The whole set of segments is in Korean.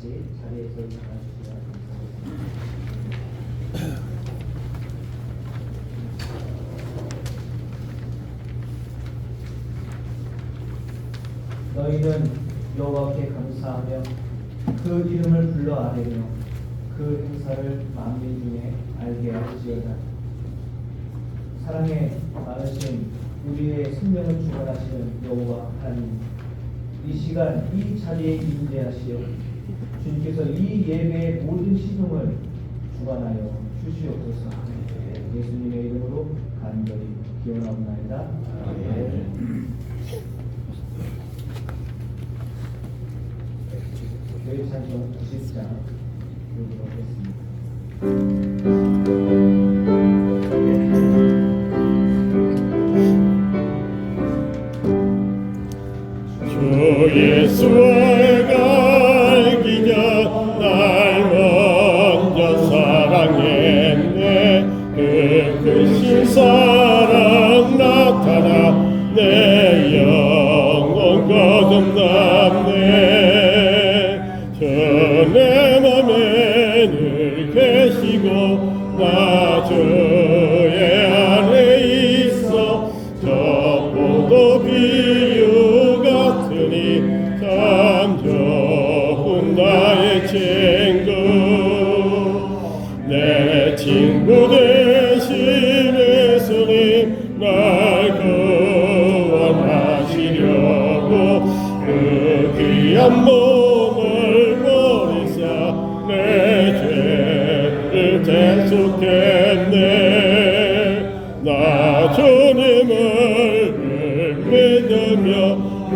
같이 자리에서 일어나주시면 감사하겠습니다. 너희는 여호와께 감사하며 그 이름을 불러 아뢰며 그 행사를 만민 중에 알게 할지어다. 사랑에 많으신 우리의 생명을 주관하시는 여호와 하나님, 이 시간 이 자리에 임재하시어 주님께서 이 예배의 모든 시동을 주관하여 주시옵소서. 예수님의 이름으로 간절히 기원하옵나이다. 아멘. 교회 찬송 90장 읽도록 하겠습니다. 예수를 갈기자 날 먼저 사랑했네. 그 크신 사랑 나타나 내 영혼 거듭났네. 저 내 맘에 늘 계시고 나 주의 안에 있어. 저 포도 비유 같으니 참 좋은 나의 친구. 내 친구 되신 예수님 날 구원하시려고 그 귀한 몸을 버리사 내 죄를 대속했네. 나 주님을 믿으며 그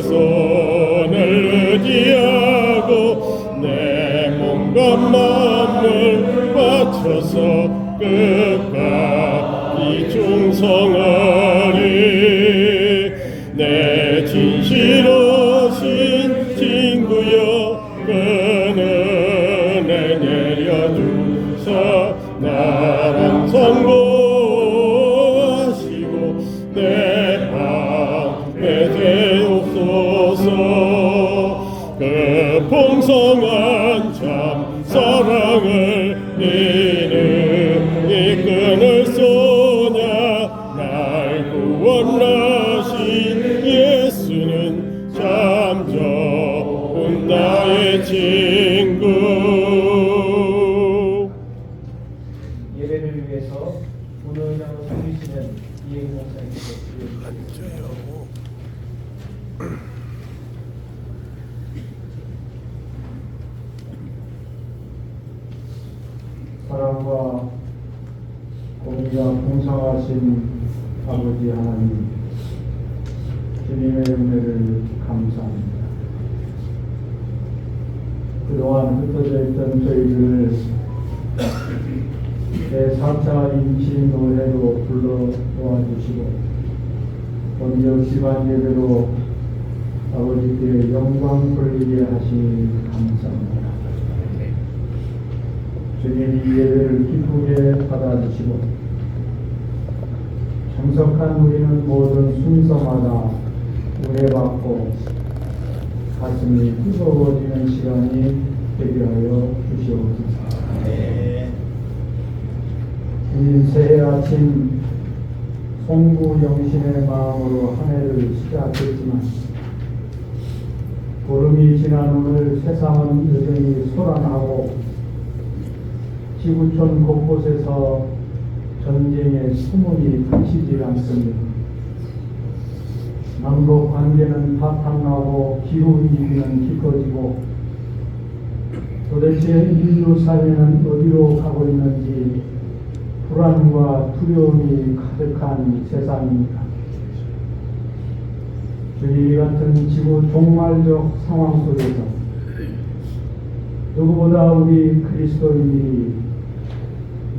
손을 의지하고 내 몸과 마음을 바쳐서 끝까지 충성하리. 내 진실하신 친구여 그는 내 내려주사 나랑 선고하시고 내 맘에 되옵소서. 그 풍성한 참 사랑을 이는 이끈을 쏘냐. 날 구원하신 예수는 참 좋은 나의 친구. 예배를 위해서 문호인하고 섬기시는 이혜인 목사님께서 기도해주세요. 사랑과 공의가 풍성하신 아버지 하나님, 주님의 은혜를 감사합니다. 그동안 흩어져 있던 저희들을 제4차 임시노회로 불러 도와주시고 본격 시간 예배로 아버지께 영광 돌리게 하시니 감사합니다. 주님 이 예배를 기쁘게 받아주시고 참석한 우리는 모든 순서마다 은혜받고 가슴이 뜨거워지는 시간이 되게 하여 주시옵소서. 주님 새해 아침 송구영신의 마음으로 한 해를 시작했지만 보름이 지난 오늘 세상은 여전히 소란하고 지구촌 곳곳에서 전쟁의 소문이 그치지 않습니다. 남북 관계는 바탕나고 기후위기는 깊어지고 도대체 인류 사회는 어디로 가고 있는지 불안과 두려움이 가득한 세상입니다. 주님 이 같은 지구 종말적 상황 속에서 누구보다 우리 그리스도인이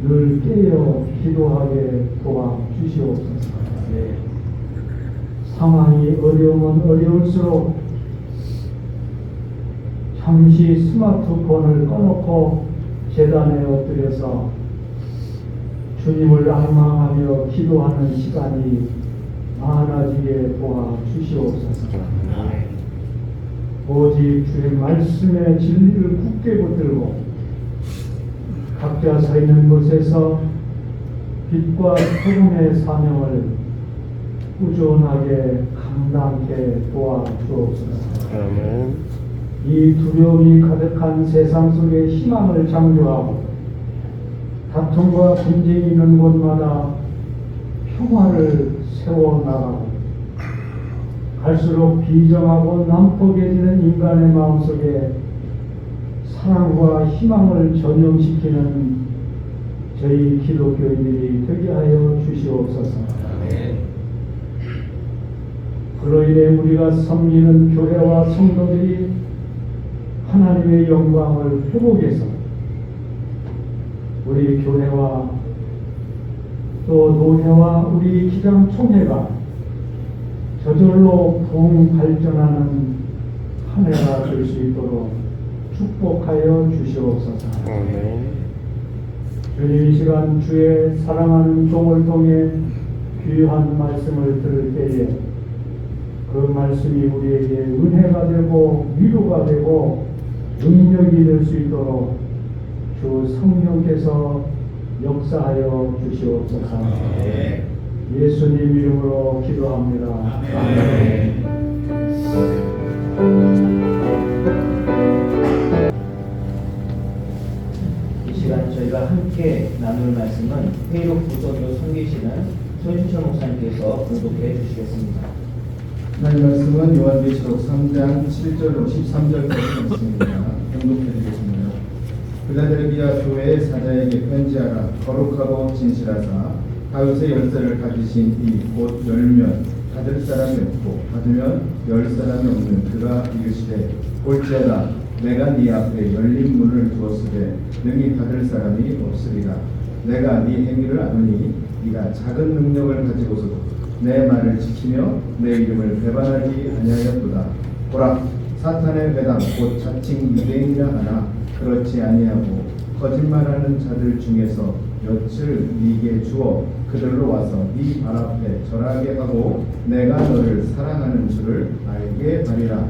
늘 깨어 기도하게 도와주시옵소서. 상황이 어려우면 어려울수록 잠시 스마트폰을 꺼놓고 제단에 엎드려서 주님을 악망하며 기도하는 시간이 많아지게 도와주시옵소서. 오직 주의 말씀의 진리를 굳게 붙들고 각자 서 있는 곳에서 빛과 소금의 사명을 꾸준하게 감당케 도와주옵소서. 아멘. 이 두려움이 가득한 세상 속에 희망을 창조하고 다툼과 분쟁이 있는 곳마다 평화를 세워나가고 갈수록 비정하고 난폭해지는 인간의 마음속에 사랑과 희망을 전염시키는 저희 기독교인들이 되게 하여 주시옵소서. 그로 인해 우리가 섬기는 교회와 성도들이 하나님의 영광을 회복해서 우리 교회와 또 노회와 우리 기장 총회가 저절로 부흥 발전하는 한 해가 될 수 있도록 축복하여 주시옵소서. 아멘. 주님, 이 시간 주의 사랑하는 종을 통해 귀한 말씀을 들을 때에 그 말씀이 우리에게 은혜가 되고 위로가 되고 능력이 될 수 있도록 주 성령께서 역사하여 주시옵소서. 예수님 이름으로 기도합니다. 아멘. 이 시간 저희가 함께 나눌 말씀은 회의록 부서교 섬기시는 손인철 목사님께서 공독해 주시겠습니다. 하나님 말씀은 요한계시록 3장 7절로 13절까지 말씀입니다. 공독해드리겠습니다. 필라델피아 교회의 사자에게 편지하라. 거룩하고 진실하사 다윗의 열쇠를 가지신 이 곧 열면 닫을 사람이 없고 닫으면 열 사람이 없는 그가 이르시되 볼지어다 내가 네 앞에 열린 문을 두었으되 능히 닫을 사람이 없으리라. 내가 네 행위를 아노니 네가 작은 능력을 가지고서도 내 말을 지키며 내 이름을 배반하지 아니하였도다. 보라, 사탄의 배당 곧 자칭 유대인이라 하나 그렇지 아니하고 거짓말하는 자들 중에서 몇을 네게 주어 그들로 와서 네 발 앞에 절하게 하고 내가 너를 사랑하는 줄을 알게 하리라.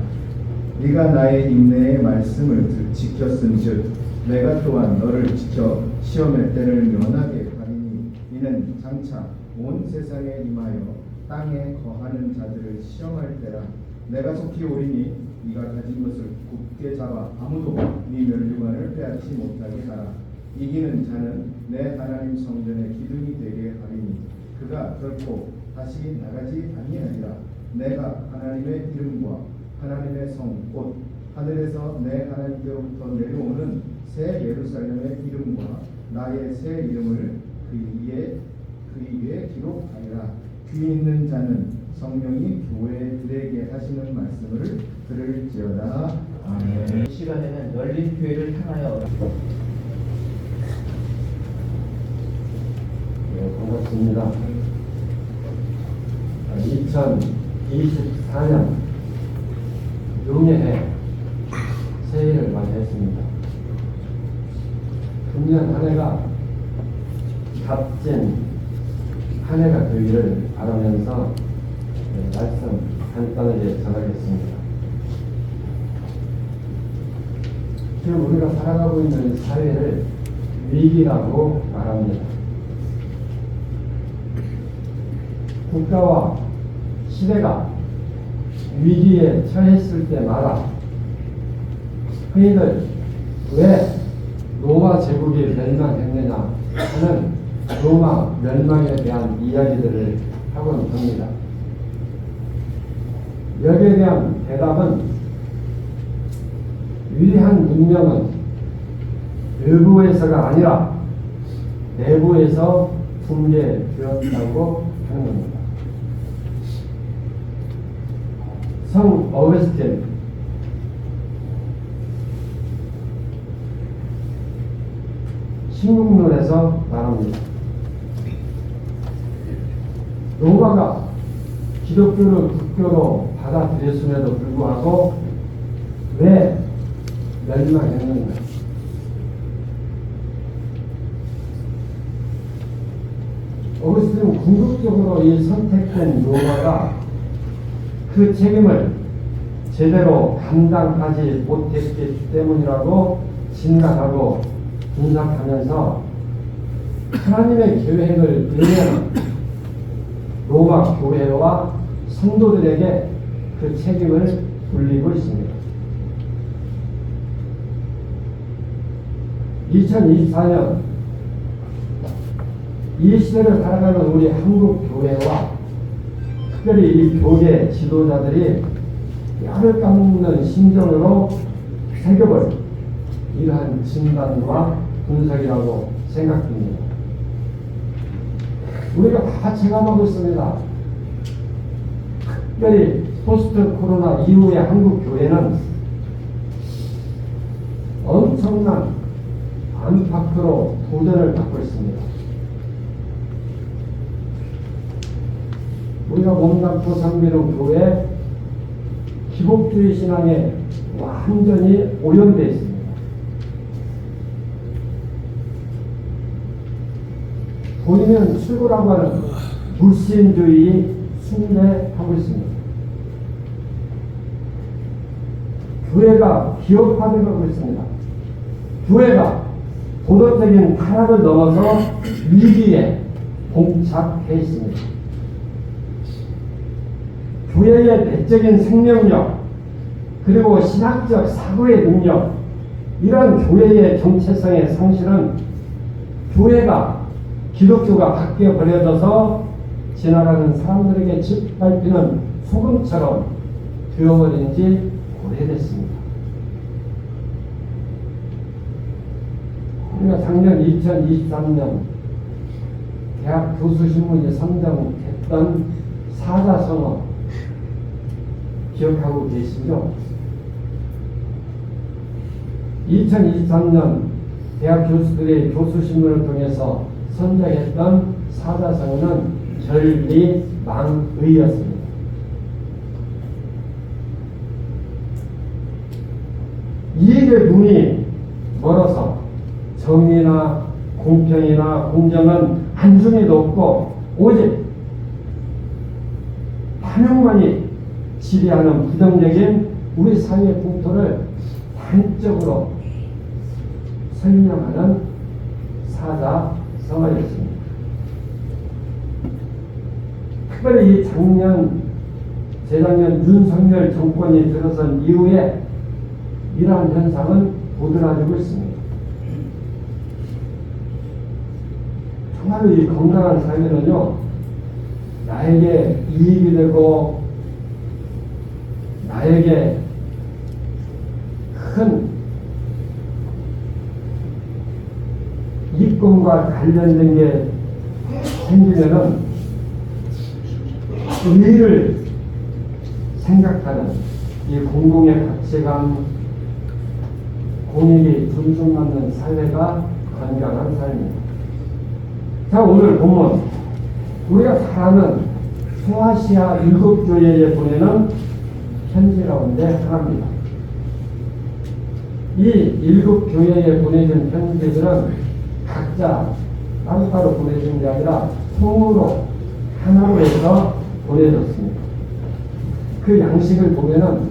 네가 나의 인내의 말씀을 지켰은즉 내가 또한 너를 지켜 시험의 때를 면하게 하리니 이는 장차 온 세상에 임하여 땅에 거하는 자들을 시험할 때라. 내가 속히 오리니 네가 가진 것을 굳게 잡아 아무도 네 면류관을 빼앗지 못하게 하라. 이기는 자는 내 하나님 성전의 기둥이 되게 하리니 그가 결코 다시 나가지 아니하리라. 내가 하나님의 이름과 하나님의 성 곧 하늘에서 내 하나님께로부터 내려오는 새 예루살렘의 이름과 나의 새 이름을 그 위에 기록하리라. 귀 있는 자는 성령이 교회들에게 하시는 말씀을 들을지어다. 아멘. 이 시간에는 열린 교회를 향하여 반갑습니다. 2024년 용해해 새해를 맞이했습니다. 금년 한 해가 값진 한 해가 되기를 바라면서 말씀 간단하게 전하겠습니다. 지금 우리가 살아가고 있는 사회를 위기라고 말합니다. 국가와 시대가 위기에 처했을 때마다 흔히들 왜 로마 제국이 멸망했느냐 하는 로마 멸망에 대한 이야기들을 하곤 합니다. 여기에 대한 대답은 위대한 문명은 외부에서가 아니라 내부에서 붕괴되었다고 하는 겁니다. 성 어거스틴 신국론에서 말합니다. 로마가 기독교를 국교로 받아들였음에도 불구하고 왜 멸망했는가? 어거스틴은 궁극적으로 이 선택된 로마가 그 책임을 제대로 감당하지 못했기 때문이라고 진단하고 분석하면서 하나님의 계획을 이루는 로마 교회와 성도들에게 그 책임을 돌리고 있습니다. 2024년 이 시대를 살아가는 우리 한국 교회와 특별히 이 교계 지도자들이 뼈를 깎는 심정으로 새겨볼 이러한 진단과 분석이라고 생각됩니다. 우리가 다 체감하고 있습니다. 특별히 포스트 코로나 이후의 한국 교회는 엄청난 안팎으로 도전을 받고 있습니다. 우리가 몸담고 섬기는 교회 기복주의 신앙에 완전히 오염되어 있습니다. 본인은 출구라고 하는 불신주의 숭배하고 있습니다. 교회가 기업화되고 있습니다. 교회가 도덕적인 타락을 넘어서 위기에 봉착해 있습니다. 교회의 내적인 생명력 그리고 신학적 사고의 능력 이러한 교회의 정체성의 상실은 교회가 기독교가 바뀌어 버려져서 지나가는 사람들에게 짓밟히는 소금처럼 되어버린 지 오래됐습니다. 우리가 작년 2023년 대학 교수신문이 선정했던 사자성어 기억하고 계시죠? 2023년 대학 교수들의 교수신문을 통해서 선정했던 사자성어는 전리망의였습니다. 이익의 눈이 멀어서 정의나 공평이나 공정은 안중에도 없고 오직 탐욕만이 지배하는 부정적인 우리 사회의 풍토를 단적으로 설명하는 사자성어였습니다. 특별히 이 재작년 윤석열 정권이 들어선 이후에 이러한 현상은 도드라지고 있습니다. 정말로 이 건강한 사회는요, 나에게 이익이 되고 나에게 큰 이권과 관련된 게 생기면은 의의를 생각하는 이 공공의 가치관, 공익이 존중받는 사회가 건강한 사회입니다. 자, 오늘 본문 우리가 잘 아는 소아시아 7교회에 보내는 편지 가운데 하나입니다. 이 7교회에 보내준 편지들은 각자 따로따로 보내준 게 아니라 통으로 하나로 해서 보내졌습니다. 그 양식을 보면은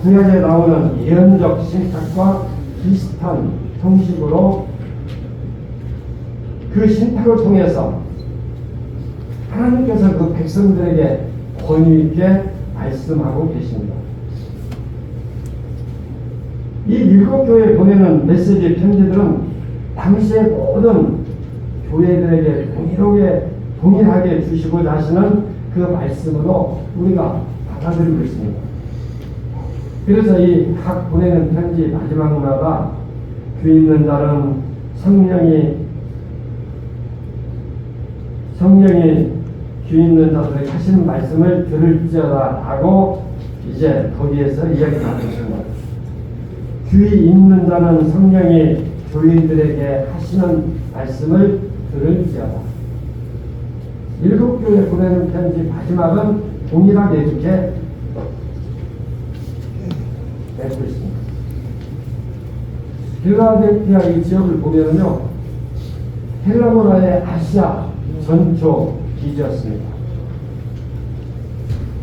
구약에 나오는 예언적 신탁과 비슷한 형식으로 그 신탁을 통해서 하나님께서 그 백성들에게 권위 있게 말씀하고 계십니다. 이 7교회에 보내는 메시지 편지들은 당시의 모든 교회들에게 동일하게 주시고자 하시는 그 말씀으로 우리가 받아들이고 있습니다. 그래서 이 각 보내는 편지 마지막마다 귀 있는 자는 성령이 귀 있는 자들에게 하시는 말씀을 들을지어다 하고 이제 거기에서 이야기 나누십니다. 귀 있는 자는 성령이 교인들에게 하시는 말씀을 들을지어다. 7교회 보내는 편지 마지막은 동일하게 이렇게 맺고 있습니다. 필라델피아 이 지역을 보면요, 헬라 문화의 아시아 전초 기지였습니다.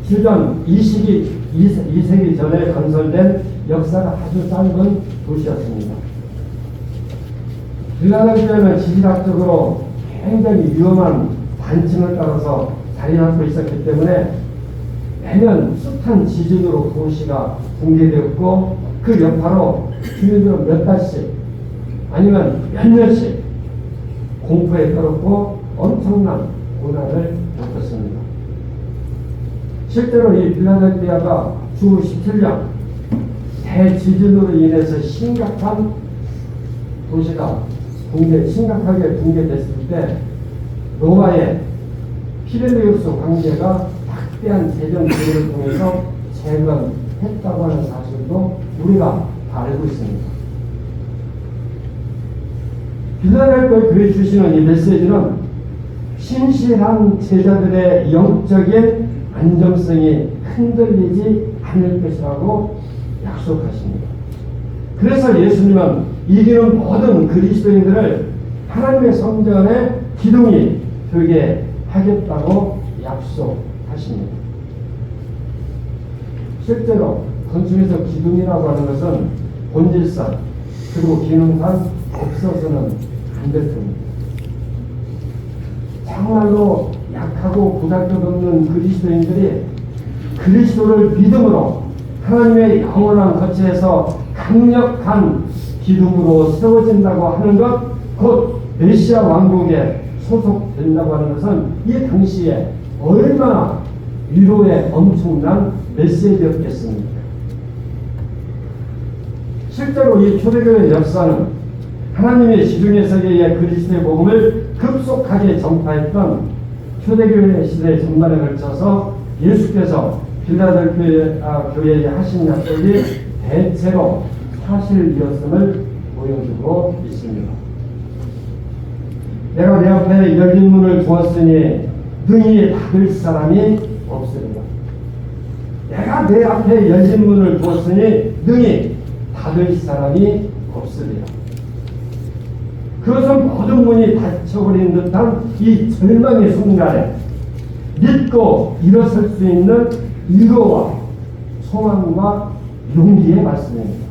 주전 22 2세기 전에 건설된 역사가 아주 짧은 도시였습니다. 빌라델피아는 지질학적으로 굉장히 위험한 단층을 따라서 자리 잡고 있었기 때문에 매년 숱한 지진으로 도시가 붕괴되었고 그 여파로 주민들은 몇 달씩 아니면 몇 년씩 공포에 떨었고 엄청난 고난을 겪었습니다. 실제로 이 빌라델피아가 주 17년 대지진으로 인해서 심각한 도시가 심각하게 붕괴됐을 때 로마의 피레네우스 황제가 막대한 재정 지원을 통해서 재건했다고 하는 사실도 우리가 다 알고 있습니다. 빌라델피아에 그려 주시는 이 메시지는 신실한 제자들의 영적인 안정성이 흔들리지 않을 것이라고 약속하십니다. 그래서 예수님은 이기는 모든 그리스도인들을 하나님의 성전의 기둥이 되게 하겠다고 약속하십니다. 실제로 건축에서 기둥이라고 하는 것은 본질상 그리고 기능상 없어서는 안 될 겁니다. 정말로 약하고 보잘것없는 그리스도인들이 그리스도를 믿음으로 하나님의 영원한 거처에서 강력한 기둥으로 세워진다고 하는 것, 곧 메시아 왕국에 소속된다고 하는 것은 이 당시에 얼마나 위로의 엄청난 메시지였겠습니까? 실제로 이 초대교회 역사는 하나님의 지중해 세계에 그리스도의 복음을 급속하게 전파했던 초대교회 시대 전반에 걸쳐서 예수께서 빌라델피아 교회에 하신 약속이 대체로 사실이었음을 보여주고 있습니다. 내가 내 앞에 열린 문을 두었으니 능히 닫을 사람이 없으리라. 내가 내 앞에 열린 문을 두었으니 능히 닫을 사람이 없으리라. 그것은 모든 문이 닫혀버린 듯한 이 절망의 순간에 믿고 일어설 수 있는 위로와 소망과 용기의 말씀입니다.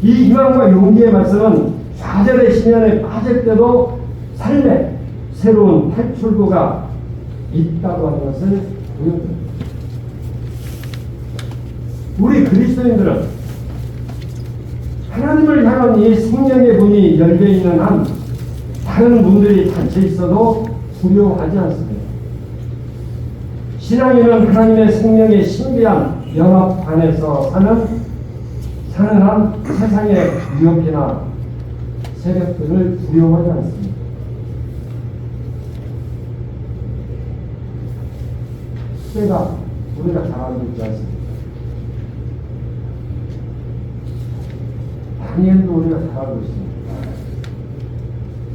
이 희망과 용기의 말씀은 좌절의 심연에 빠질 때도 삶의 새로운 탈출구가 있다고 하는 것을 보여줍니다. 우리 그리스도인들은 하나님을 향한 이 생명의 문이 열려있는 한 다른 문들이 닫혀 있어도 두려워하지 않습니다. 신앙인은 하나님의 생명의 신비한 연합 안에서 사는 한 세상의 위협이나 세력들을 두려워하지 않습니다. 때가 우리가 잘 알고 있지 않습니까? 다니엘도 우리가 잘 알고 있습니다.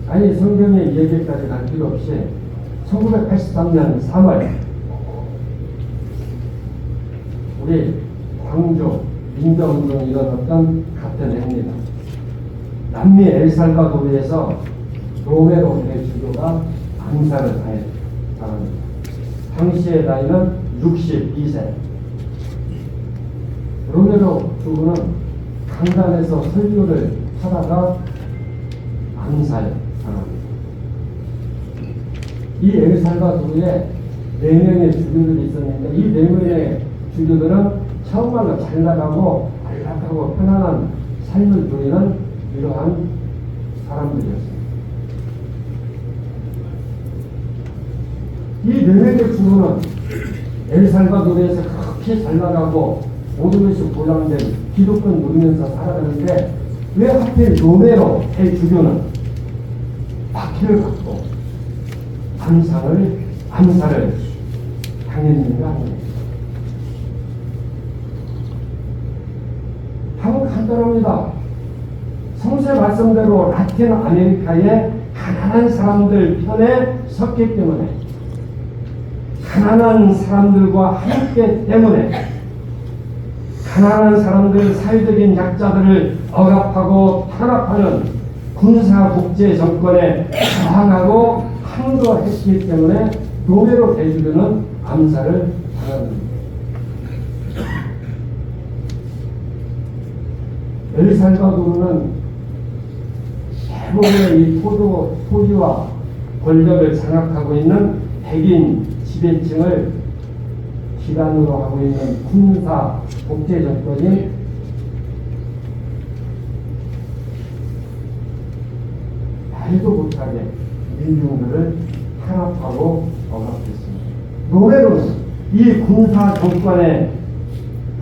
아니 성경의 얘기까지 갈 필요 없이 1983년 3월 우리 광주 민주운동이 일어났던 같은 해입니다. 남미 엘살바도르에서 로메로 대주교가 암살을 당합니다. 당시의 나이는 62세. 로메로 주교는 강단에서 설교를 하다가 암살당합니다. 이 엘살바도르에 4명의 주교들이 있었는데 이 4명의 주교들은 정말로 잘 나가고 안락하고 편안한 삶을 누리는 이러한 사람들이었습니다. 이 4명의 주교는 엘살바도르에서 그렇게 잘 나가고 모든 것이 보장된 기독권 누리면서 살아가는데 왜 하필 로메로 대주교는 박해를 받고 암살을 당했는가 아닙니까? 답은 간단합니다. 성세 말씀대로 라틴 아메리카의 가난한 사람들 편에 섰기 때문에 가난한 사람들과 함께 때문에 가난한 사람들 사회적인 약자들을 억압하고 탄압하는 군사 독재 정권에 저항하고 항거했기 때문에 로메로 대주교는 암살을 당합니다. 엘살바도르는 대부분의 이 토지와 권력을 장악하고 있는 백인 지배층을 기반으로 하고 있는 군사 독재 정권이 말도 못하게 민중들을 탄압하고 억압했습니다. 노래로는 이 군사 정권에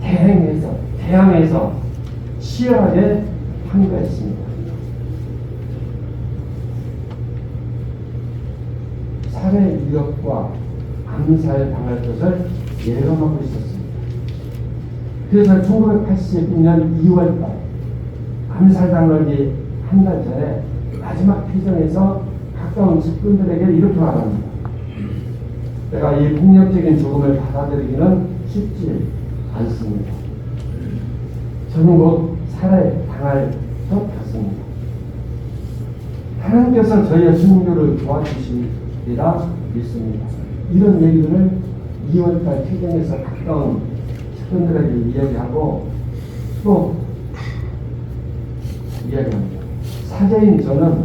대항해서 치열하게 항거했습니다. 살해 위협과 암살 당할 것을 예감하고 있었습니다. 그래서 1989년 2월달 암살당하기 한 달 전에 마지막 피정에서 가까운 측근들에게 이렇게 말합니다. 내가 이 폭력적인 죽음을 받아들이기는 쉽지 않습니다. 저는 곧 살해당할 것 같습니다. 하나님께서 저희의 순교를 도와주시리라 믿습니다. 이런 얘기들을 2월달 퇴정에서 가까운 측근들에게 이야기하고 또 이야기합니다. 사제인 저는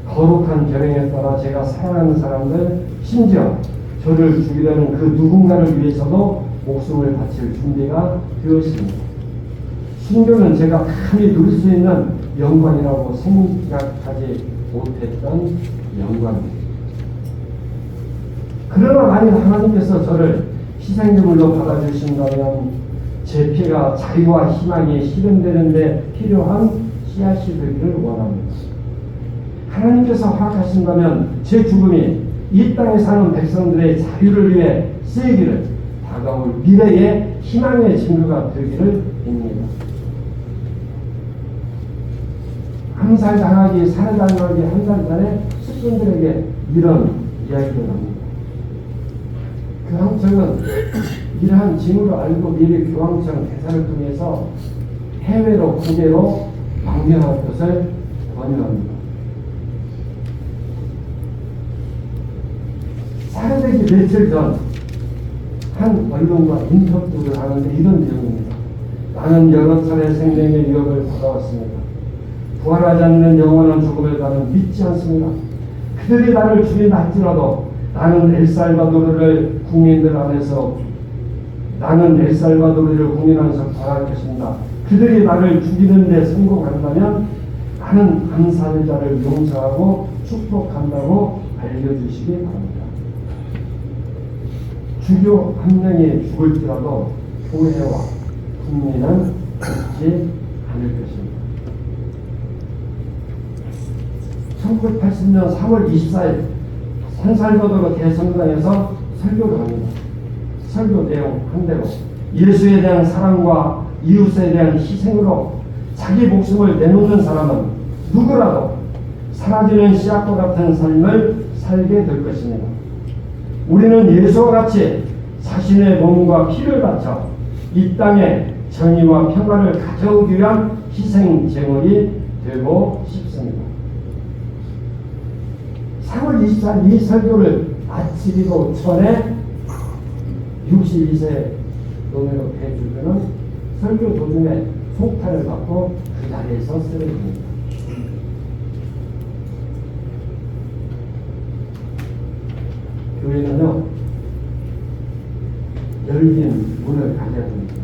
거룩한 결행에 따라 제가 사랑하는 사람들, 심지어 저를 죽이려는 그 누군가를 위해서도 목숨을 바칠 준비가 되었습니다. 순교는 제가 감히 누릴 수 있는 영광이라고 생각하지 못했던 영광입니다. 그러나 만약 하나님께서 저를 희생제물로 받아주신다면 제 피가 자유와 희망이 실현되는 데 필요한 씨앗이 되기를 원합니다. 하나님께서 허락하신다면 제 죽음이 이 땅에 사는 백성들의 자유를 위해 쓰이기를, 다가올 미래의 희망의 증거가 되기를 빕니다. 암살당하기, 살해당하기 한 달 전에 측근들에게 이런 이야기를 합니다. 교황청은 이러한 징후를 알고 미리 교황청 대사를 통해서 해외로 국외로 망명할 것을 권유합니다. 살해되기 며칠 전 한 언론과 인터뷰를 하는데 이런 내용입니다. 나는 여러 차례 생명의 위협을 받아왔습니다. 부활하지 않는 영원한 죽음을 나는 믿지 않습니다. 그들이 나를 죽인다 할지라도 나는 엘살바도르를 국민 안에서 부활할 것입니다. 그들이 나를 죽이는 데 성공한다면 나는 암살자를 용서하고 축복한다고 알려주시기 바랍니다. 주교 한 명이 죽을지라도 교회와 국민은 죽지 않을 것입니다. 1980년 3월 24일 산살바도르 대성당에서 설교를 합니다. 설교 내용 한대로 예수에 대한 사랑과 이웃에 대한 희생으로 자기 목숨을 내놓는 사람은 누구라도 사라지는 씨앗과 같은 삶을 살게 될 것입니다. 우리는 예수와 같이 자신의 몸과 피를 바쳐 이 땅에 정의와 평화를 가져오기 위한 희생 제물이 되고 싶습니다. 3월 24일 이 설교를 마치기도 전에 62세 노네로 대주교는 설교 도중에 폭탄을 받고 그 자리에서 쓰러집니다. 교회는요, 열린 문을 가져야 됩니다.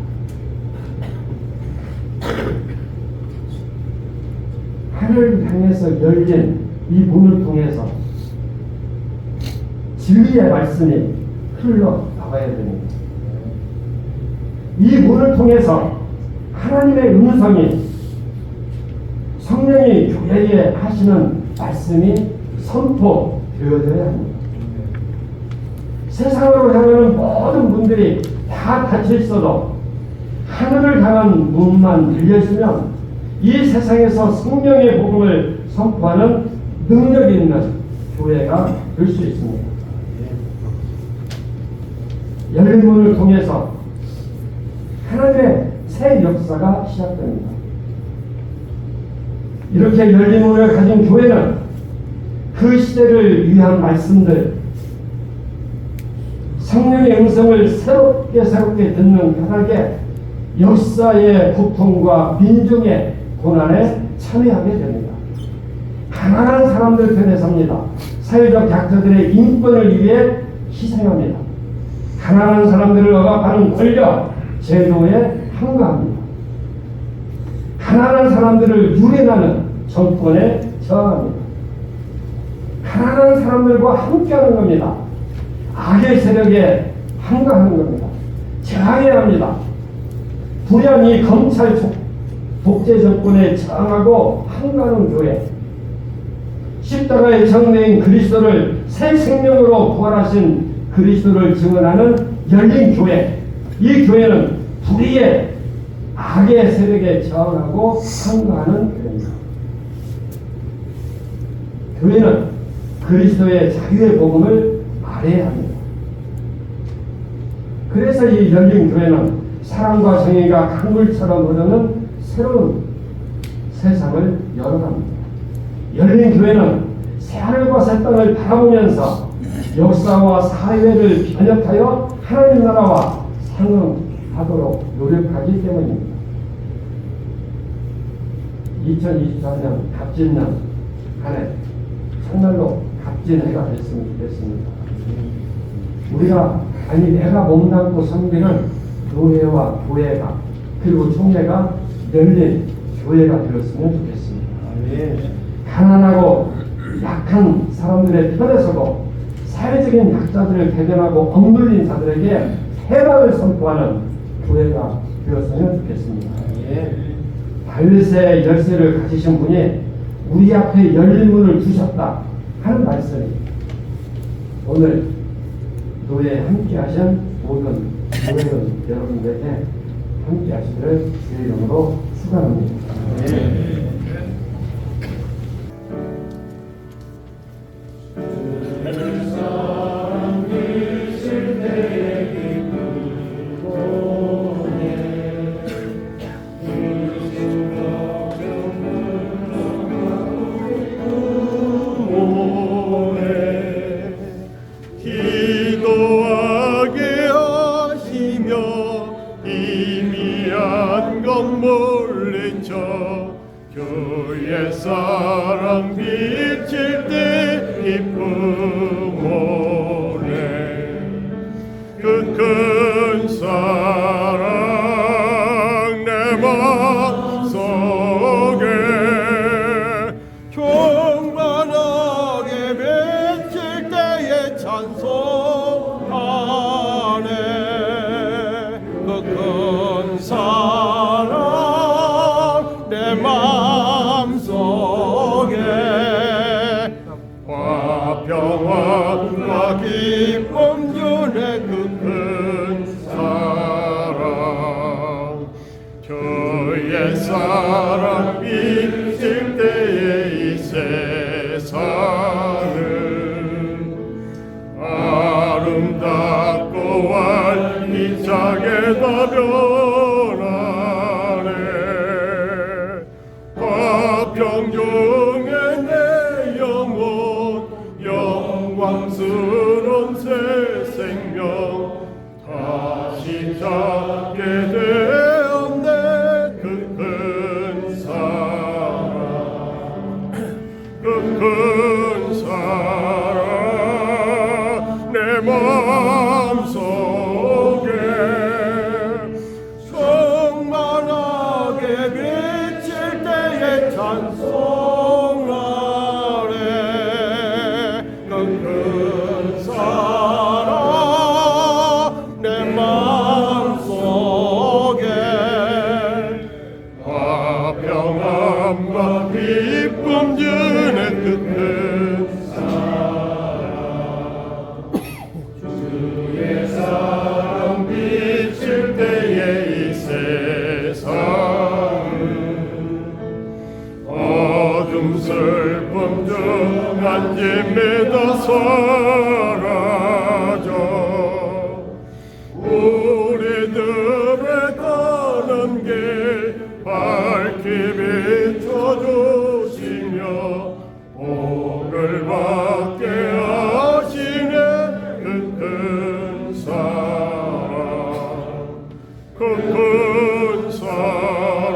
하늘을 향해서 열린 이 문을 통해서 진리의 말씀이 흘러나가야 됩니다. 이 문을 통해서 하나님의 음성이, 성령이 교회에 하시는 말씀이 선포되어져야 합니다. 세상으로 향하는 모든 문들이 다 닫혀 있어도 하늘을 향한 문만 열려있으면 이 세상에서 성령의 복음을 선포하는 능력 있는 교회가 될 수 있습니다. 열린 문을 통해서 하나님의 새 역사가 시작됩니다. 이렇게 열린 문을 가진 교회는 그 시대를 위한 말씀들, 성령의 음성을 새롭게 듣는 까닭에 역사의 고통과 민중의 고난에 참여하게 됩니다. 가난한 사람들 편에 섭니다. 사회적 약자들의 인권을 위해 희생합니다. 가난한 사람들을 억압하는 권력, 제도에 항거합니다. 가난한 사람들을 유린하는 정권에 저항합니다. 가난한 사람들과 함께하는 겁니다. 악의 세력에 항거하는 겁니다. 저항해야 합니다. 불의한 이 검찰 독재 정권에 저항하고 항거하는 교회, 십자가의 정내인 그리스도를 새 생명으로 부활하신 그리스도를 증언하는 열린 교회, 이 교회는 불의의 악의 세력에 저항하고 항거하는 교회입니다. 교회는 그리스도의 자유의 복음을 말해야 합니다. 그래서 이 열린 교회는 사랑과 정의가 강물처럼 흐르는 새로운 세상을 열어갑니다. 열린 교회는 새하늘과 새 땅을 바라보면서 역사와 사회를 변혁하여 하나님 나라와 상응하도록 노력하기 때문입니다. 2024년 갑진년 한해 정말로 갑진해가 됐으면 좋겠습니다. 우리가 내가 몸담고 섬기는 교회와 교회가 그리고 총회가 열린 교회가 되었으면 좋겠습니다. 가난하고 약한 사람들의 편에 서고 사회적인 약자들을 대변하고 억눌린 자들에게 해방을 선포하는 교회가 되었으면 좋겠습니다. 다윗의 열쇠를 가지신 분이 우리 앞에 열린 문을 두셨다 하는 말씀이 오늘 노예에 함께 하신 모든 교회원 여러분들에게 함께 하시기를 주의 이름으로 축원합니다. 교회 사랑 비칠 때 기쁨 오네 그 큰 사랑 내 맘속에 충만하게 비칠 때에 찬송하네 그 큰 사랑 내 마음속에 화평함과 기쁨 주네 그 큰 사랑 주의 사랑 비칠 때의 이 세상은 아름답고 활기차게 다 변하네 화평중에 내 영혼 영광스러운 새 생명 다시 찾게 되었네 그 큰 사랑 그 큰 사랑 내 마음속에 충만하게 비칠 때에 찬송하네 그 큰 사랑 내 마음속에 화평함과 기쁨 주는 그 큰 사랑 주의 사랑 비칠 때에 이 세상은 어둠 슬픔 중 안짐이 다 사라져 우리들의 가는 길 밝히 비춰주시며 복을 받게 하시네 그 큰 사랑 그 큰 사랑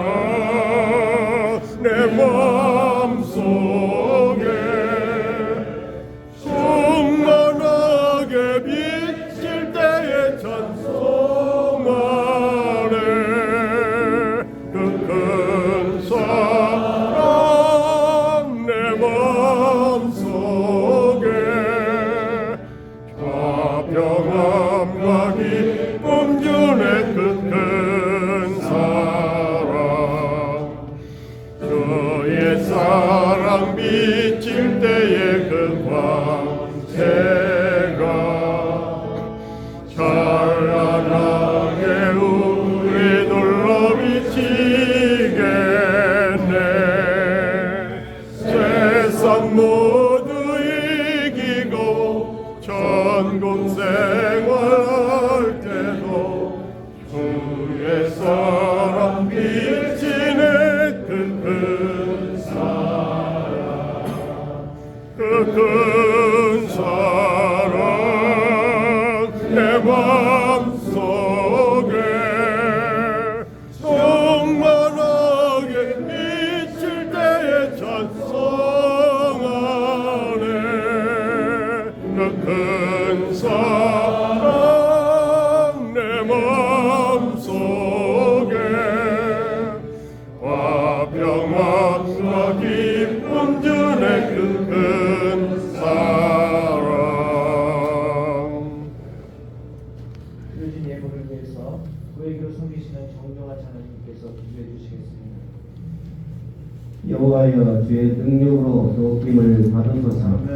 마음속에 화평함과 기쁨 주네 그 큰 사랑. 드려진 예물을 위해서 교회교로 섬기시는 정정한 자녀님께서 기도해 주시겠습니다. 여호와여 주의 능력으로 도움을 받으소서. 네.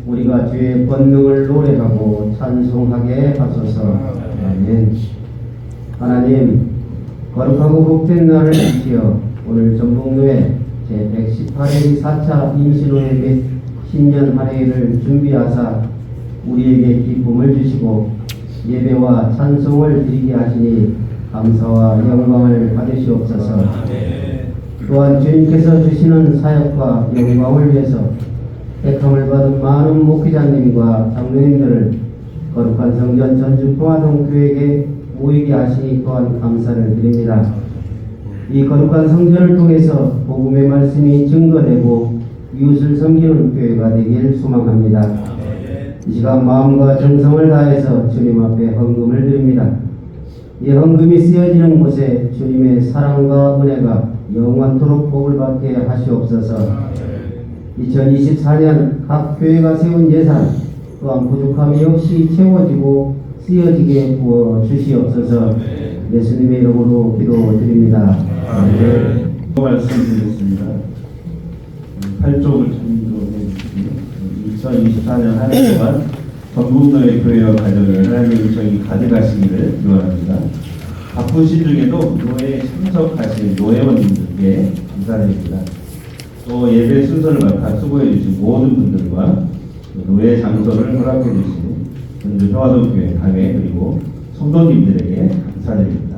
우리가 주의 권능을 노래하고 찬송하게 하소서. 아멘. 하나님 거룩하고 복된 날을 지키어 오늘 전북로에 제118회 4차 임시노예배 신년 할애를 준비하사 우리에게 기쁨을 주시고 예배와 찬송을 드리게 하시니 감사와 영광을 받으시옵소서. 또한 주님께서 주시는 사역과 영광을 위해서 택함을 받은 많은 목회자님과 장로님들을 거룩한 성전 전주 평화동교회에 모이게 하시니 또한 감사를 드립니다. 이 거룩한 성전을 통해서 복음의 말씀이 증거되고 이웃을 섬기는 교회가 되길 소망합니다. 이 시간 마음과 정성을 다해서 주님 앞에 헌금을 드립니다. 이 헌금이 쓰여지는 곳에 주님의 사랑과 은혜가 영원토록 복을 받게 하시옵소서. 2024년 각 교회가 세운 예산 또한 부족함이 없이 채워지고 쓰여지게 부어 주시옵소서. 예수님의 이름으로 기도드립니다. 말씀드리겠습니다. 8쪽을 참조해 주시고요. 2024년 한 해 동안 전북노예 교회와 가정에 하나님의 은총이 가득하시기를 기원합니다. 바쁘신 중에도 노예에 참석하신 노예원님들께 감사드립니다. 또 예배 순서를 맡아 수고해 주신 모든 분들과 노예 장소를 허락해 주신 전주 평화동교회 당회 그리고 성도님들에게 감사드립니다.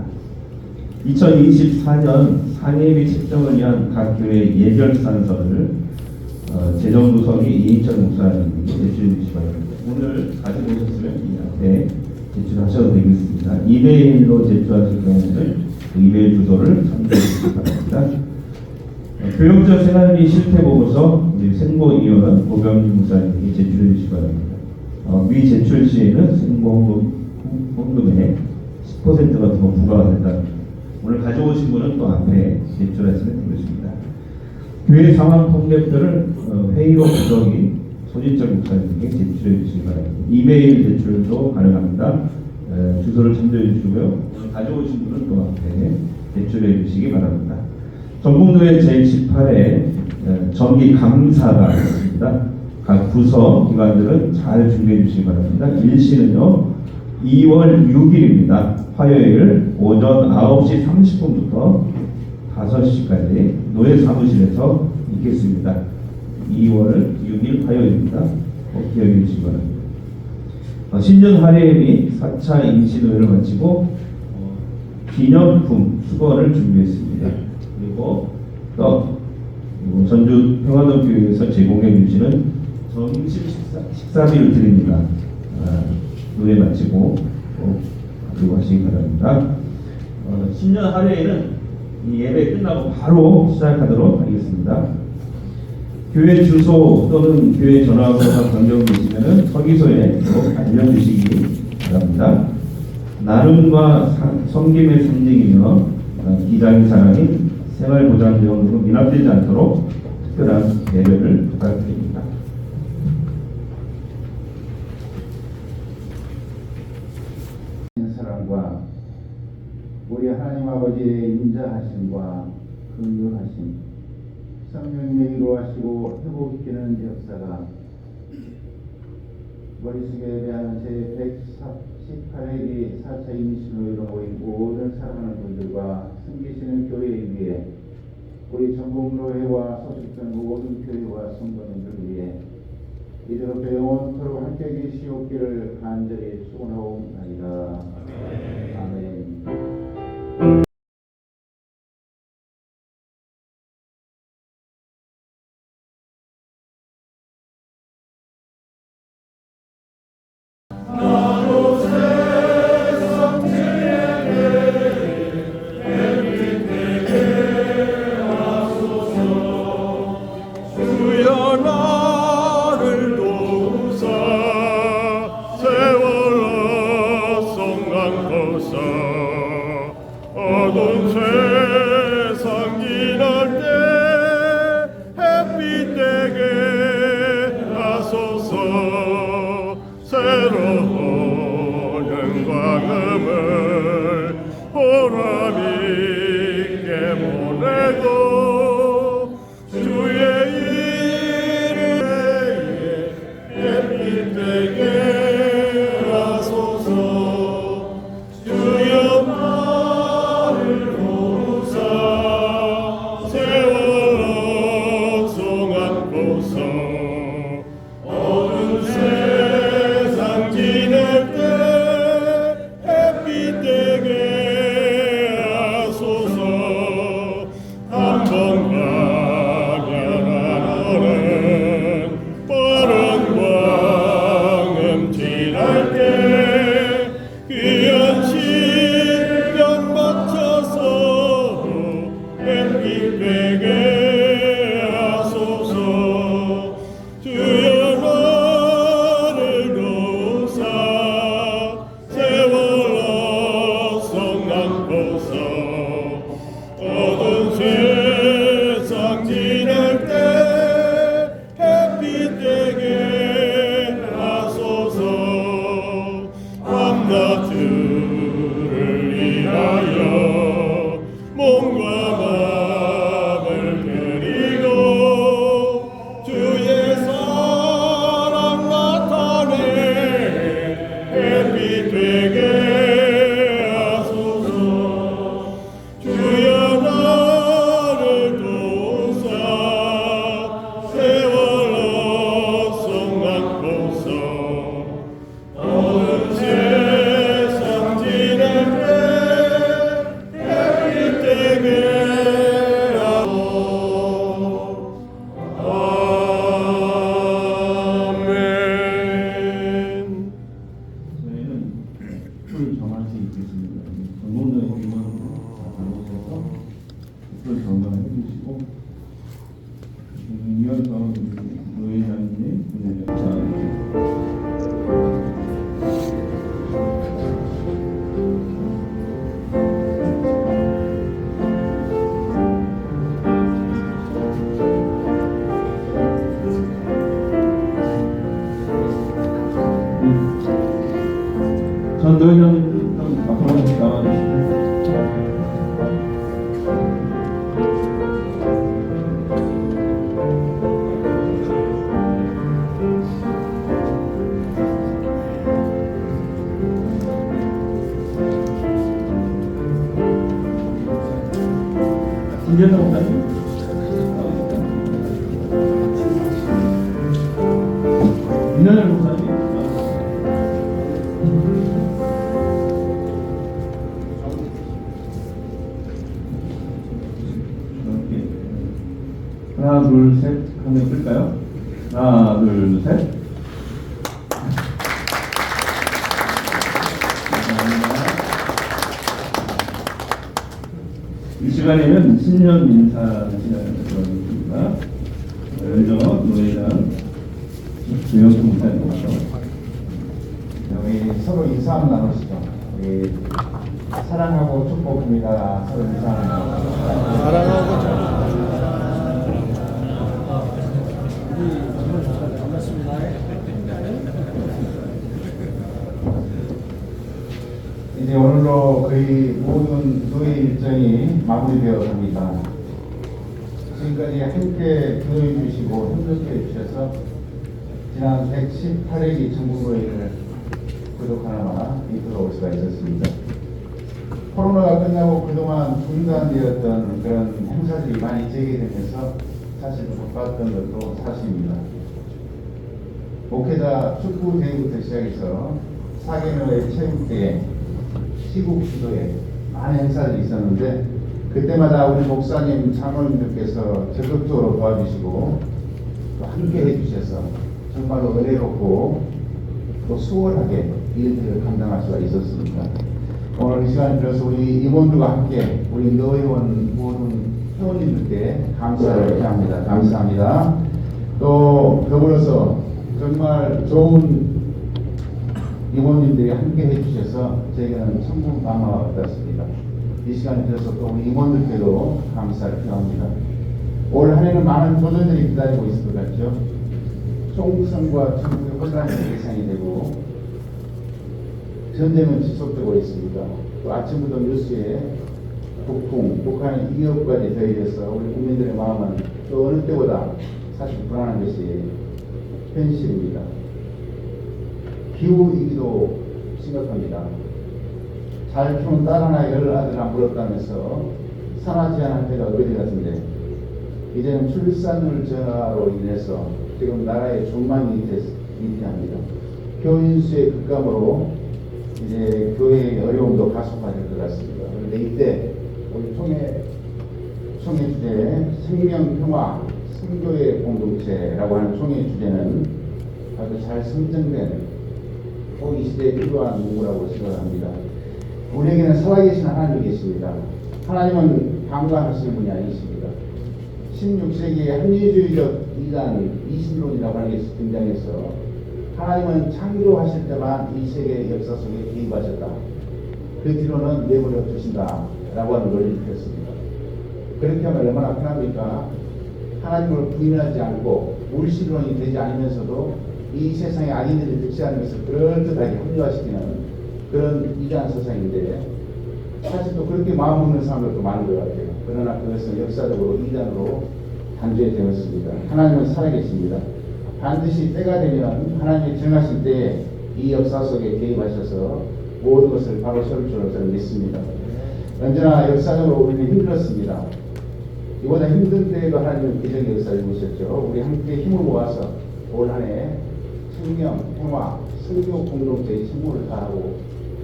2024년 상임위 책정을 위한 각 교회 예결산서를 재정부석이 이인철 목사님께 제출해 주시기 바랍니다. 오늘 가지고 오셨으면 이 앞에 제출하셔도 되겠습니다. 이메일로 제출하실 경우는 이메일 주소를 참조해 주시기 바랍니다. 교역적 생활비 실태보고서 우리 생보위원 고병진 목사님께 제출해 주시기 바랍니다. 미 제출 시에는 생보헌금의 10%가 더 부과가 된다. 오늘 가져오신 분은 또 앞에 제출하시면 되겠습니다. 교회 상황 폰랩들을 회의로 부적인 소진적 목사님께 제출해 주시기 바랍니다. 이메일 제출도 가능합니다. 주소를 참조해 주시고요. 오늘 가져오신 분은 또 앞에 제출해 주시기 바랍니다. 전북노예 제18회 정기 감사가 있습니다. 각 부서 기관들은 잘 준비해 주시기 바랍니다. 일시는요 2월 6일입니다. 화요일 오전 9시 30분부터 5시까지 노예 사무실에서 있겠습니다. 2월 6일 화요일입니다. 꼭 기억해 주시기 바랍니다. 신년 할애 및 4차 임시노예를 마치고 기념품 수거를 준비했습니다. 그리고 또 전주 평화동교회에서 제공해 주시는 점심 식사비를 드립니다. 노예 마치고 가지고 하시기 바랍니다. 신년 할애에는 이 예배 끝나고 바로 시작하도록 하겠습니다. 교회 주소 또는 교회 전화번호가 변경되시면 서기소에 알려주시기 바랍니다. 나눔과 섬김의 상징이며 기장의 사랑이 생활보장비용으로 미납되지 않도록 특별한 배려를 부탁드립니다. 사랑과 우리 하나님 아버지의 인자하심과 긍휼하심, 성령님의 위로하시고 회복시키는 역사가 머릿속에 대한 제118회기 4차 임시노예로 모인 모든 사랑하는 분들과 섬기시는 교회에 위해 우리 전북노예와 소속된 모든 교회와 성도님들 위해 이제부터 영원토록 함께 계시옵기를 간절히 소원하옵나이다. 아멘. 주여 나를 도우사 세월아 성강도사 어두운 세상 지날 때 햇빛 되게 하소서. 새로운 영광음을 보람 있게 보내고 주의 이름에 햇빛 되게 하소서. 주여 나를 도우사 세월호 송안고서 어두운 세상 지낼 때 햇빛 되게 하소서. 한번 가면 안 오는 빠른 광음 지날 때 귀한 시간 맞춰서 햇빛 되게 하소서. 주여 나를 도우사 세월호 송안고서 어두운 세상 지낼 때 햇빛 되게 하소서. 밤낮주를 위하여 몸과 마음을 드리고 주의 사랑 나타내 햇빛 되게 하소서. 주여 나를 도우사 세월호 송안고서 어두운 세상 지낼 때 햇빛 되게 하소서. 아멘. 저희는 풀 정화시 있겠습니다. 전문의 허기만 나누셔서 풀 정화해 주시고 이어서 노회장님 분을 감사합니다. 전 노회장님 좀 앞으로 나와주시죠. 김재성 목사님. 민현열 목사님. 이렇게 하나 둘 셋 하면 끌까요? 하나 둘 셋. 이 시간에는 신년 인사 시간입니다. 먼저 노회장 조영수 목사님부터 우리 서로 인사 한번 나누시죠. 우리 사랑하고 축복합니다. 서로 인사 한번 나누시죠. 이제 오늘로 거의 모든 교회 일정이 마무리되어 갑니다. 지금까지 함께 기도해 주시고 협력해 주셔서 지난 118회기 전국노회를 구독 하나마 이끌어올 수가 있었습니다. 코로나가 끝나고 그동안 중단되었던 그런 행사들이 많이 재개되면서 사실 바빴던 것도 사실입니다. 목회자 축구 대회부터 시작해서 사계명의 체육대회, 시국 주도회 많은 행사들이 있었는데 그때마다 우리 목사님 장로님들께서 적극적으로 도와주시고 또 함께 해주셔서 정말로 은혜롭고 또 수월하게 일들을 감당할 수가 있었습니다. 오늘 이 시간을 들어서 우리 임원들과 함께 우리 노회원 모든 회원님들께 감사를 합니다. 감사합니다. 또 더불어서 정말 좋은 임원님들이 함께 해주셔서 저에게는 천국 감화가 같았습니다. 이 시간에 들어서 또 우리 임원들께도 감사를 표합니다. 올 한 해는 많은 도전들이 기다리고 있을 것 같죠. 총선과 전국의 혼란이 예상이 되고 전쟁은 지속되고 있습니다. 또 아침부터 뉴스에 북풍, 북한의 위협까지 더해져서 우리 국민들의 마음은 또 어느 때보다 사실 불안한 것이 현실입니다. 기후위기도 심각합니다. 잘 키운 딸 하나 열 아들 안 부럽다면서 산하 제한할 때가 어디 같은데 이제는 출산율 저하로 인해서 지금 나라의 전망이 위태합니다. 교인수의 급감으로 이제 교회의 어려움도 가속화될 것 같습니다. 그런데 이때 우리 총회 주제 생명 평화 성교의 공동체라고 하는 총회 주제는 아주 잘 선정된 이 시대에 필요한 문구라고 생각합니다. 우리에게는 살아계신 하나님이 계십니다. 하나님은 방관하시는 분이 아니십니다. 16세기의 합리주의적 이단 이신론이라고 하는 게 등장해서 하나님은 창조하실 때만 이 세계의 역사 속에 개입하셨다. 그 뒤로는 내버려 두신다 라고 하는 논리를 폈습니다. 그렇게 하면 얼마나 편합니까? 하나님을 부인하지 않고 물신론이 되지 않으면서도 이 세상에 악인들이 득세하는 것을 그럴듯하게 합리화시키는 그런 이단 세상인데 사실 또 그렇게 마음 먹는 사람들도 많은 것 같아요. 그러나 그것은 역사적으로 이단으로 단죄되었습니다. 하나님은 살아계십니다. 반드시 때가 되면 하나님이 정하실 때에 이 역사 속에 개입하셔서 모든 것을 바로 세울 줄로 저는 믿습니다. 언제나 역사적으로 우리는 힘들었습니다. 이보다 힘든 때에도 하나님은 기적의 역사를 이루셨죠. 우리 함께 힘을 모아서 올 한 해 생명, 평화, 성교 공동체의 책무를 다하고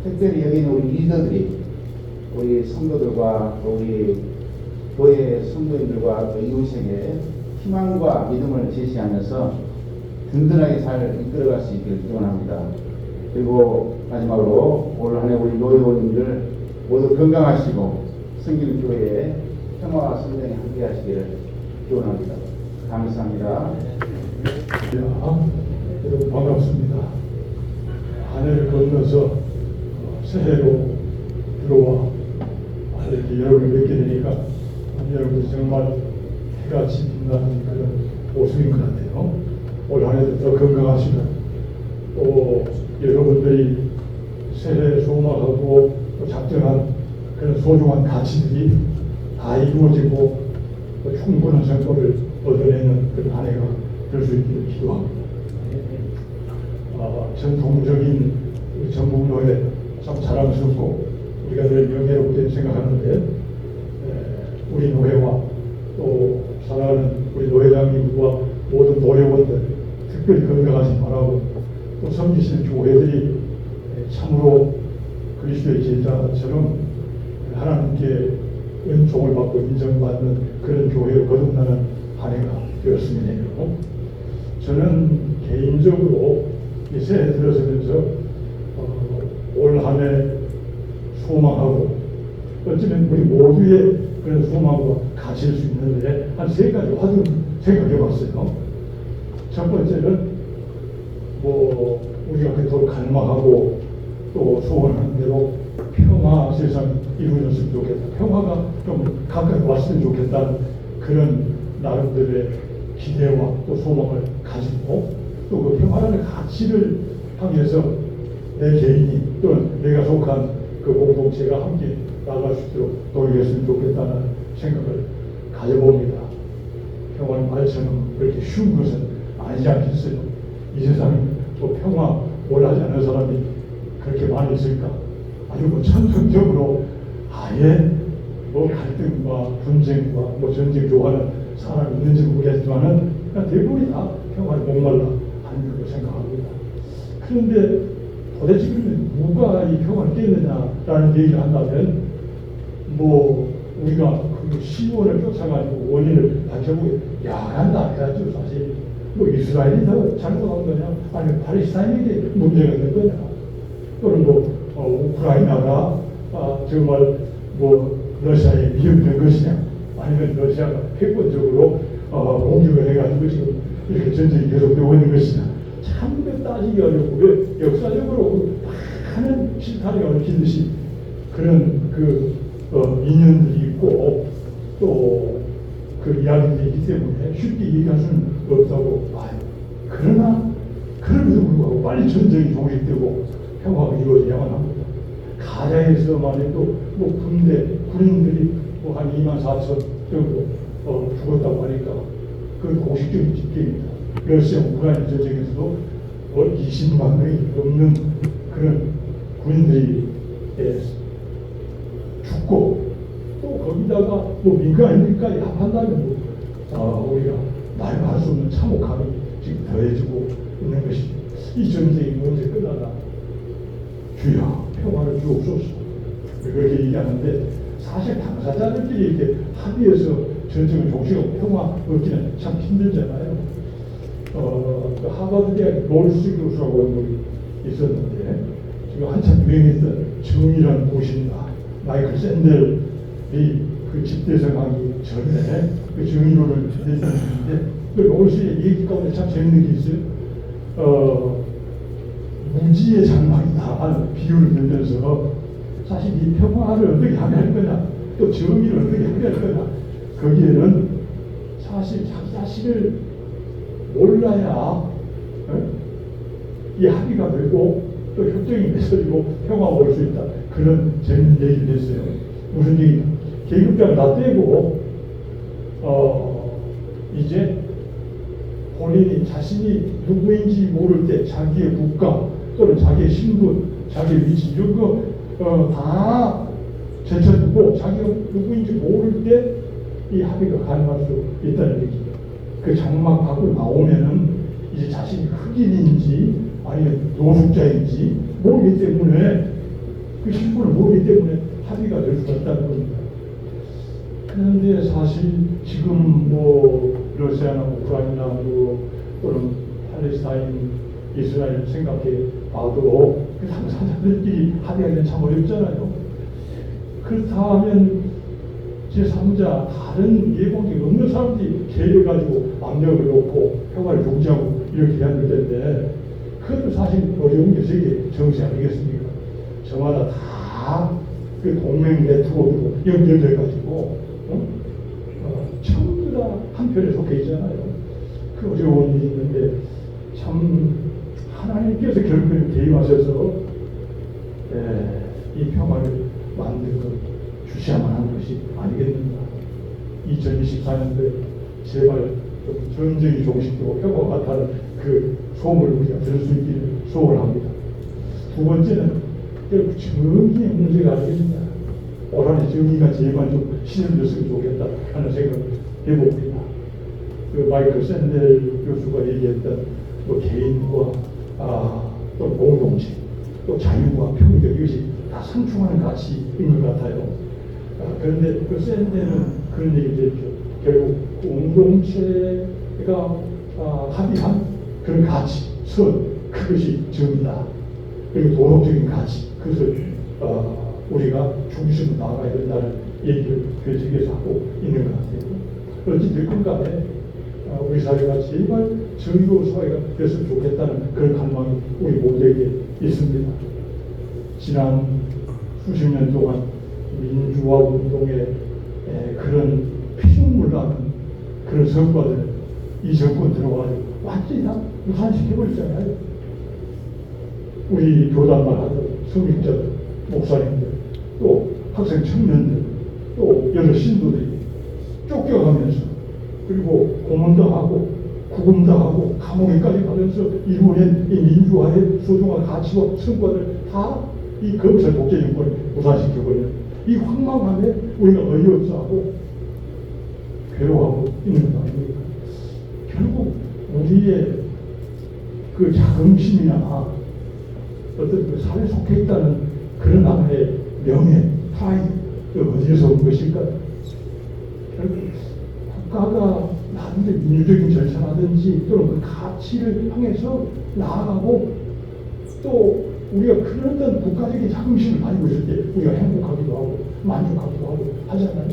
특별히 여기 있는 우리 리더들이 우리 성도들과 또 우리 교회 성도인들과 또 이웃에게 희망과 믿음을 제시하면서 든든하게 잘 이끌어갈 수 있기를 기원합니다. 그리고 마지막으로 올 한 해 우리 노회원님들 모두 건강하시고 성기는 교회에 평화와 성장에 함께 하시기를 기원합니다. 감사합니다. 여러분 반갑습니다. 한 해를 건너서 새해로 들어와 이렇게 여러분을 뵙게 되니까 여러분이 정말 해같이 빛나는 그런 모습인 것 같아요. 올 한 해도 더 건강하시고 또 여러분들이 새해 소망하고 또 작정한 그런 소중한 가치들이 다 이루어지고 또 충분한 성과를 얻어내는 그런 한 해가 될 수 있기를 기도합니다. 전통적인 전북노회 참 자랑스럽고 우리가 늘 명예롭게 생각하는데 우리 노회와 또 사랑하는 우리 노회장님과 모든 노회원들 특별히 건강하시 바라고 또 섬기시는 교회들이 참으로 그리스도의 제자처럼 하나님께 은총을 받고 인정받는 그런 교회로 거듭나는 한 해가 되었으면 해요. 저는 개인적으로 이 새해 들어서면서 올 한 해 소망하고 어쩌면 우리 모두의 그런 소망과 가질 수 있는데 한 세 가지 화두 생각해 봤어요. 첫 번째는 우리가 그토록 갈망하고 또 소원하는 대로 평화 세상이 이루어졌으면 좋겠다. 평화가 좀 가까이 왔으면 좋겠다는 그런 나름대로의 기대와 또 소망을 가지고 또 그 평화라는 가치를 향해서 내 개인이 또는 내가 속한 그 공동체가 함께 나아갈 수 있도록 노력했으면 좋겠다는 생각을 가져봅니다. 평화는 말처럼 그렇게 쉬운 것은 아니지 않겠어요. 이 세상에 또 평화 원하지 않는 사람이 그렇게 많이 있을까? 아주 천성적으로 아예 갈등과 분쟁과 전쟁 좋아하는 사람이 있는지 모르겠지만은 대부분이 다 평화에 목말라 하는 걸로 생각합니다. 그런데 도대체 그러면 누가 이 평화를 깼느냐라는 얘기를 한다면 우리가 그 시원을 쫓아가지고 원인을 밝혀보고 야간다 해야죠. 사실 이스라엘이 더 잘못한 거냐 아니면 팔레스타인에게 문제가 있는 거냐 또는 우크라이나가 정말 러시아에 위협된 것이냐 아니면 러시아가 패권적으로 공격을 해가지고 지금 이렇게 전쟁이 계속되고 있는 것이냐 참 따지기 어렵고 왜 역사적으로 많은 실타래가 얽히듯이 그런 인연들이 있고 또 그 이야기들이 있기 때문에 쉽게 얘기할 수는 없다고 봐요. 그러나 그럼에도 불구하고 빨리 전쟁이 종식되고 평화가 이루어져야만 합니다. 가자에서만 해도 군인들이 한 24,000 정도 죽었다고 하니까 그 공식적인 집계입니다. 러시아 우크라이나 전쟁에서도 20만 명이 넘는 그런 군인들이 죽고 또 거기다가 민간인들까지 합한다면 우리가 말로 할 수 없는 참혹함이 지금 더해지고 있는 것이 이 전쟁이 언제 끝나나 주여 평화를 주옵소서 그렇게 얘기하는데 사실 당사자들끼리 이렇게 합의해서 전쟁을 종식하고 평화 얻기는 참 힘들잖아요. 그 하버드 대학 롤스 교수라고 하는 분이 있었는데 지금 한참 유행했던 정의라는 도시입니다. 마이클 샌델이 그 집대성하기 전에 그 정의론을 내세웠는데 그 롤스의 얘기 가운데 참 재밌는 게 있어요. 무지의 장막이다 하는 비유를 들면서 사실 이 평화를 어떻게 하게 할 거냐 또 정의를 어떻게 하게 할 거냐 거기에는 사실 자기 자신을 몰라야 이 합의가 되고 또 협정이 맺어지고 평화가 올 수 있다 그런 재밌는 얘기를 했어요. 무슨 얘기냐 계급장을 다 떼고 이제 본인이 자신이 누구인지 모를 때 자기의 국가 또는 자기의 신분, 자기의 위치 이런 거 다 제쳐두고 자기가 누구인지 모를 때 이 합의가 가능할 수 있다는 얘기죠. 그 장막 밖으로 나오면은 이제 자신이 흑인인지 아니면 노숙자인지 모르기 때문에 그 신분을 모르기 때문에 합의가 될 수가 있다는 겁니다. 그런데 사실 지금 러시아나 우크라이나 또는 팔레스타인, 이스라엘 생각해 봐도 그 당사자들끼리 합의하기는 참 어렵잖아요. 그렇다면 제3자 다른 예공이 없는 사람들이 계획을 가지고 압력을 놓고 평화를 중지하고 이렇게 해야 될 텐데 그것도 사실 어려운 게 세계 정세 아니겠습니까? 저마다 다 그 동맹 네트워크로 연결돼 가지고 전부 다 한편에 속해 있잖아요. 그 어려운 일이 있는데 참 하나님께서 결국에는 개입하셔서 이 평화를 만들고 주셔야만 하는 것이 아니겠는가. 2024년도에 제발 좀 전쟁이 종식되고 평화가 같다는 그 소문을 우리가 들을 수 있기를 소원합니다. 두 번째는 결국 정의의 문제가 아니겠느냐. 오라니 정의가 제발 좀 실현됐으면 좋겠다 하는 생각을 해봅니다. 그 마이클 샌델 교수가 얘기했던 개인과 또 공동체, 또 자유와 평등 이것이 다 상충하는 가치인 것 같아요. 그런데 그 샌델은 그런 얘기를 했죠. 결국 공동체가 합의한 그런 가치, 선, 그것이 정의다. 그리고 도덕적인 가치, 그것을 우리가 중심으로 나아가야 된다는 얘기를 그 책에서 하고 있는 것 같아요. 어찌됐건 간에 우리 사회가 제발 정의로운 사회가 됐으면 좋겠다는 그런 갈망이 우리 모두에게 있습니다. 지난 수십 년 동안 민주화 운동의 그런 피눈물 나는 그런 성과들 이 정권 들어와가지고 완전히 다 무산시켜버렸잖아요. 우리 교단만 하던 성직자들, 목사님들, 또 학생 청년들, 또 여러 신도들이 쫓겨가면서 그리고 고문도 하고 구금도 하고 감옥에까지 가면서 이루어낸 이 민주화의 소중한 가치와 성과들 다 이 검찰 독재 정권이 무산시켜버리는 이 황망함에 우리가 어이없어하고 괴로워하고 있는 거 아닙니까? 결국 우리의 그 자긍심이나 어떤 그 사회에 속해 있다는 그런 나라의 명예, 프라이드, 어디에서 온 것일까? 결국 국가가 나름대로 민주적인 절차라든지 또는 그 가치를 향해서 나아가고 또 우리가 그런 어떤 국가적인 자긍심을 가지고 있을 때 우리가 행복하기도 하고 만족하기도 하고 하잖아요.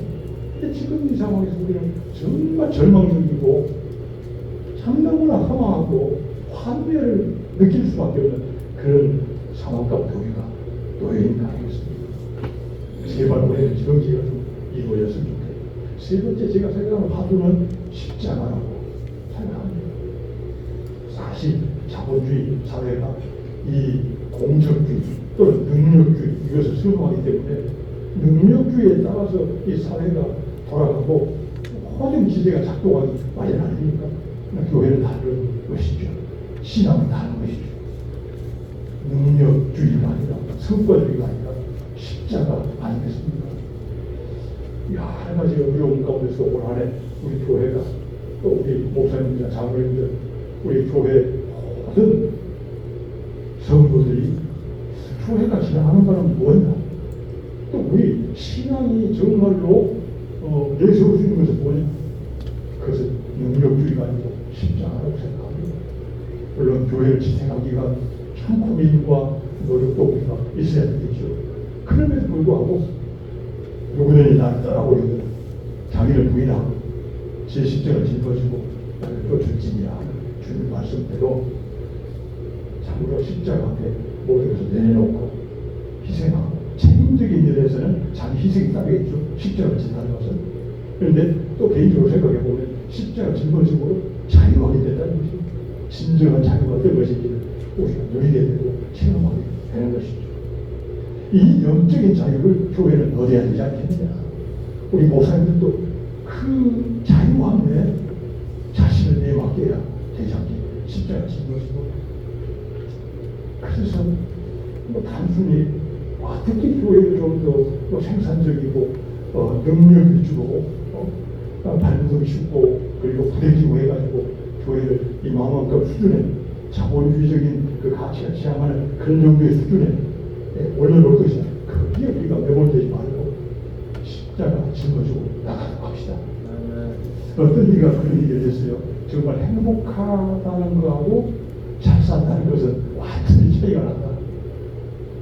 근데 지금 이 상황에서 우리는 정말 절망적이고 참 너무나 허망하고 환멸을 느낄 수밖에 없는 그런 상황. 상황과 교회가 노예인 가능했습니다. 제발 올해 정기가 좀 이루어졌으면 좋겠다. 세 번째 제가 생각하는 화두는 십자가라고 생각합니다. 사실 자본주의 사회가 이 공적주의 또는 능력주의 이것을 선호하기 때문에 능력주의에 따라서 이 사회가 돌아가고 모든 기제가 작동하기 마련 아닙니까? 교회는 다른 것이죠. 신앙은 다른 것이죠. 능력주의가 아니라 성과주의가 아니라 십자가 아니겠습니까? 여러 가지 어려움 가운데서 올 한해 우리 교회가 또 우리 목사님들, 장로님들, 우리 교회 모든 성도들이 교회가 지향하는 바는 뭐냐? 또 우리 신앙이 정말로 내세울 수 있는 것은 뭐냐? 그것은 능력주의가 아니고 십자가라고 생각합니다. 물론 교회를 지탱하기 위한 참 고민과 노력도 우리가 있어야 되겠죠. 그럼에도 불구하고 누구든지 나를 따라오려면 자기를 부인하고 제 십자가를 짊어지고 나를 쫓을지니라 주님 말씀대로 참으로 십자가 앞에 모든 것을 내려놓고 희생하고 책임적인 일에서는 자기 희생이 따르겠죠. 십자가를 진다는 것은. 그런데 또 개인적으로 생각해 보면 십자가 짊어짐으로 자유하게 된다는 것입니다. 진정한 자유가 어떤 것인지를 우리가 누리게 되고 체험하게 되는 것이죠. 이 영적인 자유를 교회는 얻어야 되지 않겠느냐. 우리 목사님들도 그 자유함에 자신을 내맡겨야 되지 않겠느냐. 십자가 짊어지고. 그래서 뭐 단순히 어떻게 교회를 좀 더 생산적이고 능력 위주로 발돋움 싣고 그리고 부대끼고 해가지고 교회를 이만큼 수준의 자본주의적인 그 가치가 지향하는 그런 정도의 수준에 올려놓을 것이다. 그게 우리가 매몰되지 말고 십자가 짊어지고 나가도록 합시다. 어떤 이가 그런 얘기를 했어요. 정말 행복하다는 것하고 잘 산다는 것은 완전히 차이가 난다.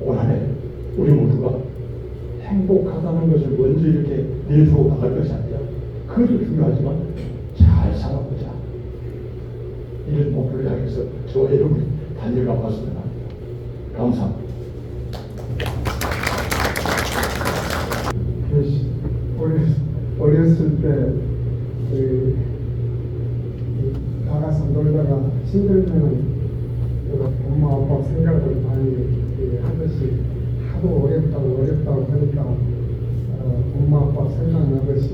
올 한해 우리 모두가 행복하다는 것을 먼저 이렇게 내세우고 나갈 것이 아니라 그것도 중요하지만 잘 살아보자. 이런 목표를 향해서 저 여러분이 달려가 봤으면 합니다. 감사합니다. 어렸을 때 나가서 놀다가 힘들면은 엄마 아빠 생각을 많이 하듯이 하도 어렵다고 하니까 엄마 아빠 생각나듯이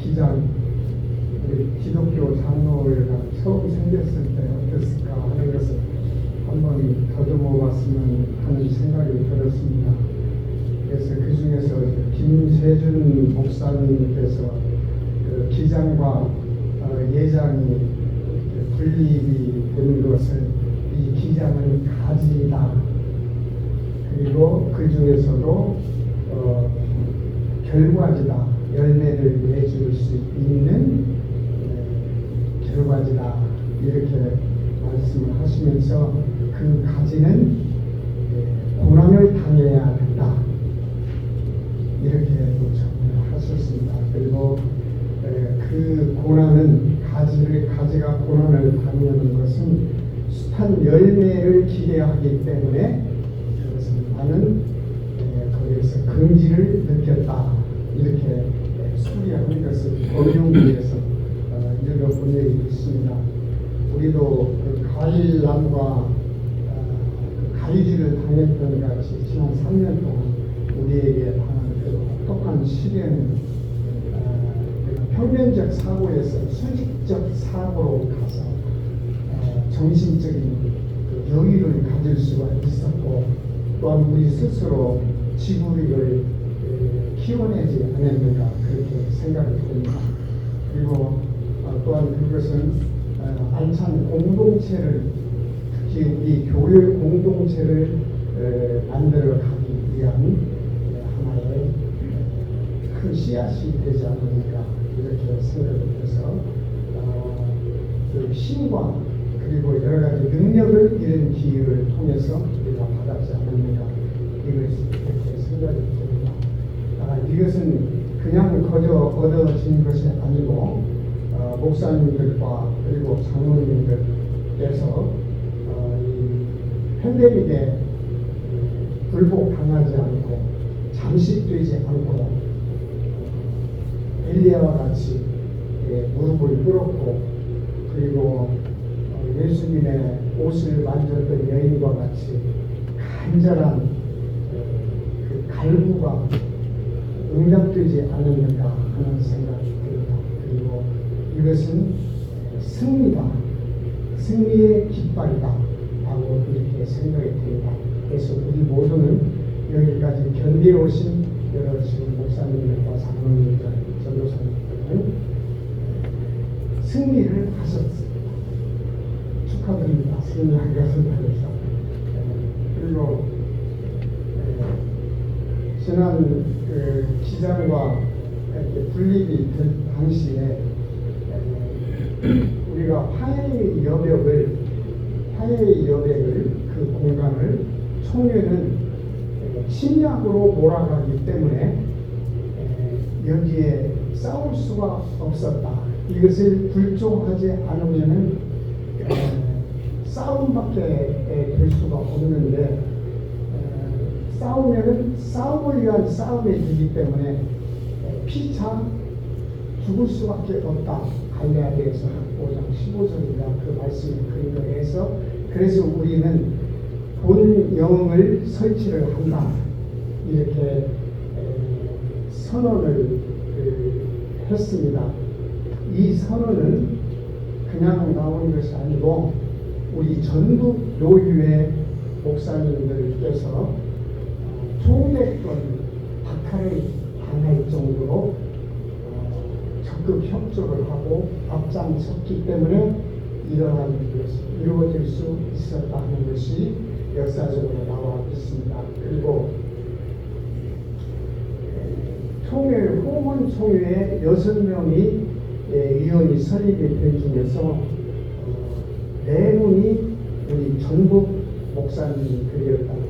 기장 우리 기독교 장로회가 처음 생겼을 때 어땠을까 하는 것을 한번 더듬어 봤으면 하는 생각이 들었습니다. 그래서 그 중에서 김세준 목사님께서 그 기장과 예장이 분립이 되는 것을 이 기장은 가지다. 그리고 그 중에서도 결과지다. 열매를 맺을 수 있는 결과지다. 이렇게 말씀을 하시면서 그 가지는 고난을 당해야 된다. 이렇게도 정리를 하셨습니다. 그리고 그 고난은 가지가 고난을 당하는 것은 숱한 열매를 기대하기 때문에 나는 거기에서 긍지를 느꼈다. 이렇게 수리하는 것을 어려움에서 읽어본 적이 있습니다. 우리도 그 가일남과 가위질을 당했던 같이 지난 3년 동안 우리에게 당한 그 혹독한 시련, 평면적 사고에서 수직적 사고로 가서 정신적인 그 여유를 가질 수가 있었고, 또한 우리 스스로 지구력을 키워내지 않았는가 그렇게 생각이 듭니다. 그리고 또한 그것은 안창 공동체를, 특히 우리 교회 공동체를 만들어가기 위한 하나의 큰 씨앗이 되지 않을까 이렇게 생각을 해서 그 힘과 그리고 여러 가지 능력을 이런 기회를 통해서 우리가 받았지 않습니까? 이렇게 생각이 듭니다. 이것은 그냥 거저 얻어진 것이 아니고 목사님들과 그리고 장로님들께서 팬데믹에 굴복당하지 않고 잠식되지 않고 엘리야와 같이 무릎을 꿇었고 그리고 예수님의 옷을 만졌던 여인과 같이 간절한 그 갈구가 응답되지 않았는가 하는 생각이 듭니다. 그리고 이것은 승리다, 승리의 깃발이다 라고 이렇게 생각이 듭니다. 그래서 우리 모두는 여기까지 견뎌오신 여러 지금 목사님들과 장로님들, 전도사님들은 승리를 하셨습니다. 축하드립니다. 승리한 것을 위해서. 그리고 지난 그 기장과 이렇게 분립이 될 당시에 우리가 화해의 여백을 그 공간을 총회는 침략으로 몰아가기 때문에 여기에 싸울 수가 없었다. 이것을 불종하지 않으면은 싸움밖에 될 수가 없는데 싸우면은 싸움을 위한 싸움이 되기 때문에 피차 죽을 수밖에 없다. 갈레아디아서 5장 15절인가 그 말씀을 근거해서 그래서 우리는 본 영을 설치를 한다. 이렇게 선언을 했습니다. 이 선언은 그냥 나온 것이 아니고 우리 전국 노유의 목사님들께서 총대권 박탈을 당할 정도로 적극 협조를 하고 앞장섰기 때문에 이러한 것이 이루어질 수 있었다 하는 것이 역사적으로 나와 있습니다. 그리고 홍원 총회에 6명이 위원이 설립이 된 중에서 4분이 우리 전국 목사님들이었다는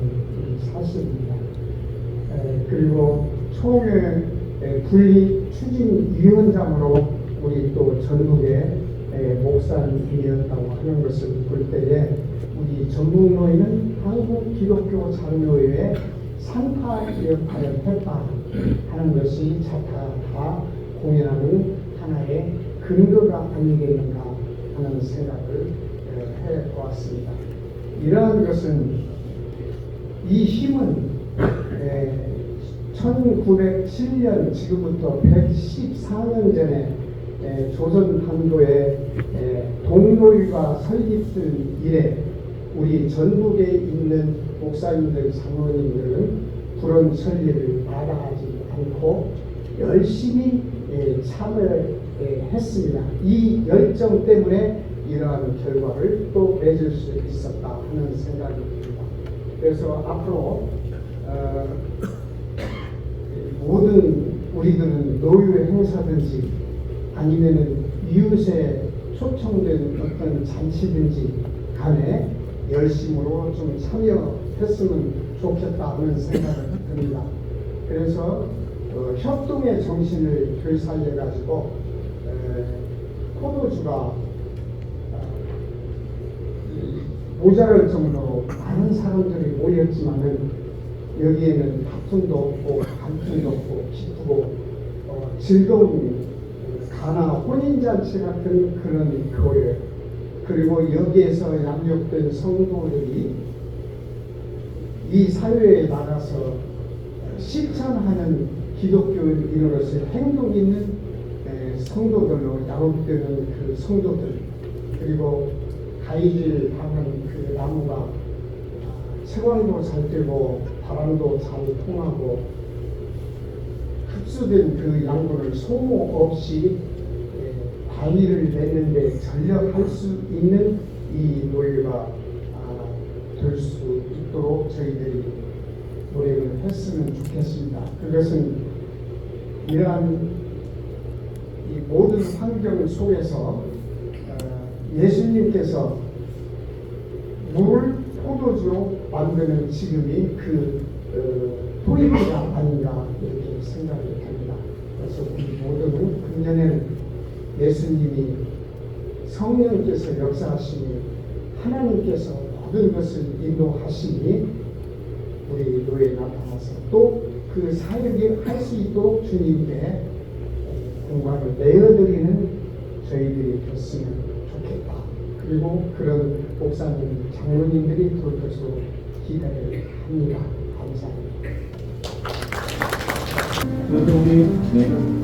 사실입니다. 그리고 총회 분리 추진위원장으로 우리 또 전국의 목사님이었다고 하는 것을 볼 때에 우리 전북노회는 한국기독교 장로회의 산파 역할을 했다 하는 것이 다 공연하는 하나의 근거가 아니겠는가 하는 생각을 해보았습니다. 이러한 것은 이 힘은 1907년 지금부터 114년 전에 조선 판도에 동노회가 설립된 이래 우리 전국에 있는 목사님들, 장로님들은 그런 설립을 마다하지 않고 열심히 참여했습니다. 이 열정 때문에 이러한 결과를 또 맺을 수 있었다 하는 생각이 듭니다. 그래서 앞으로 모든 우리들은 노유 행사든지 아니면은 이웃에 초청된 어떤 잔치든지 간에 열심으로 좀 참여했으면 좋겠다 하는 생각을 듭니다. 그래서 협동의 정신을 되살려 가지고 포도주가 모자랄 정도로 많은 사람들이 모였지만은 여기에는 다툼도 없고 갈등도 없고 기쁘고 즐거운 가나 혼인잔치 같은 그런 교회 그리고 여기에서 양육된 성도들이 이 사회에 나가서 실천하는 기독교인으로서 행동 있는 성도들로 양육되는 그 성도들 그리고 가위질 하는 그 나무가 채광도 잘 되고 바람도 잘 통하고 흡수된 그 양분을 소모 없이 바위를 내는데 전력할 수 있는 이 노예가 될 수 있도록 저희들이 노력을 했으면 좋겠습니다. 그것은 이러한 이 모든 환경 속에서 예수님께서 물을 포도주로 만드는 지금이 그 포인트가 아닌가 이렇게 생각이 됩니다. 그래서 우리 모두는 금년에는 예수님이 성령께서 역사하시니 하나님께서 모든 것을 인도하시니 우리 교회에 나타나서 또 그 사역을 할 수 있도록 주님께 공간을 내어드리는 저희들이 됐으면 좋겠다. 그리고 그런 목사님, 장로님들이 될 것으로 기대를 합니다. 감사합니다. 그런데 우리 네.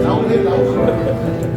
나오네 나오네.